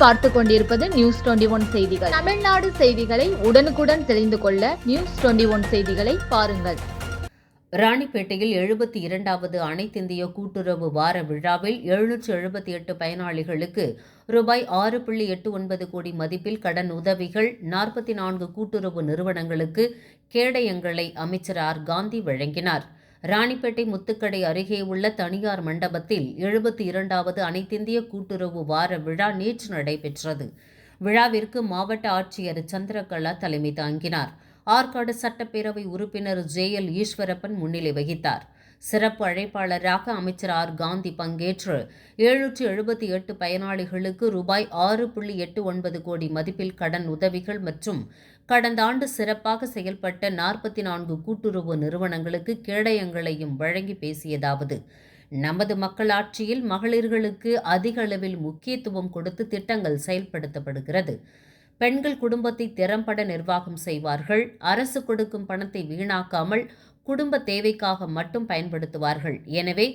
நீங்கள் பார்த்துக் கொண்டிருப்பது நியூஸ் 21 செய்திகள். தமிழ்நாடு செய்திகளை உடனுக்குடன் தெரிந்து கொள்ள நியூஸ் 21 செய்திகளை பாருங்கள். ராணிப்பேட்டையில் 72வது அனைத்திந்திய கூட்டுறவு வார விழாவில் 778 பயனாளிகளுக்கு ரூபாய் 6.89 கோடி மதிப்பில் கடன் உதவிகள், 44 கூட்டுறவு நிறுவனங்களுக்கு கேடயங்களை அமைச்சர் ஆர். காந்தி வழங்கினார். ராணிப்பேட்டை முத்துக்கடை அருகே உள்ள தனியார் மண்டபத்தில் 72வது அனைத்திந்திய கூட்டுறவு வார விழா நேற்று நடைபெற்றது. விழாவிற்கு மாவட்ட ஆட்சியர் சந்திரகலா தலைமை தாங்கினார். ஆற்காடு சட்டப்பேரவை உறுப்பினர் ஜே.எல். ஈஸ்வரப்பன் முன்னிலை வகித்தார். சிறப்பு அழைப்பாளராக அமைச்சர் ஆர். காந்தி பங்கேற்று 778 பயனாளிகளுக்கு ரூபாய் 6.89 கோடி மதிப்பில் கடன் உதவிகள் மற்றும் கடந்த ஆண்டு சிறப்பாக செயல்பட்ட 44 கூட்டுறவு நிறுவனங்களுக்கு கேடயங்களையும் வழங்கி பேசியதாவது: நமது மக்களாட்சியில் மகளிர்களுக்கு அதிக அளவில் முக்கியத்துவம் கொடுத்து திட்டங்கள் செயல்படுத்தப்படுகிறது. பெண்கள் குடும்பத்தை திறம்பட நிர்வாகம் செய்வார்கள். அரசு கொடுக்கும் பணத்தை வீணாக்காமல் குடும்ப தேவைக்காக மட்டும் பயன்படுத்துவார்கள். எனவே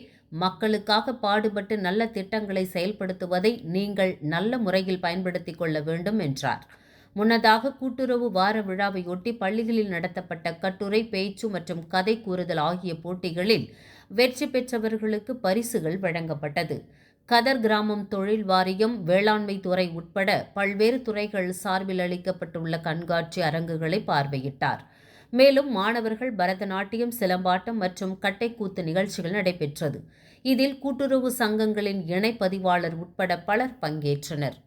மக்களுக்காக பாடுபட்டு நல்ல திட்டங்களை செயல்படுத்துவதை நீங்கள் நல்ல முறையில் பயன்படுத்திக் கொள்ள வேண்டும் என்றார். முன்னதாக கூட்டுறவு வார விழாவையொட்டி பள்ளிகளில் நடத்தப்பட்ட கட்டுரை, பேச்சு மற்றும் கதை கூறுதல் ஆகிய போட்டிகளில் வெற்றி பெற்றவர்களுக்கு பரிசுகள் வழங்கப்பட்டது. கதர் கிராமம் தொழில் வாரியம், வேளாண்மை துறை உட்பட பல்வேறு துறைகள் சார்பில் அளிக்கப்பட்டுள்ள கண்காட்சி அரங்குகளை பார்வையிட்டார். மேலும் மாணவர்கள் பரதநாட்டியம், சிலம்பாட்டம் மற்றும் கட்டைக்கூத்து நிகழ்ச்சிகள் நடைபெற்றது. இதில் கூட்டுறவு சங்கங்களின் இணை பதிவாளர் உட்பட பலர் பங்கேற்றனர்.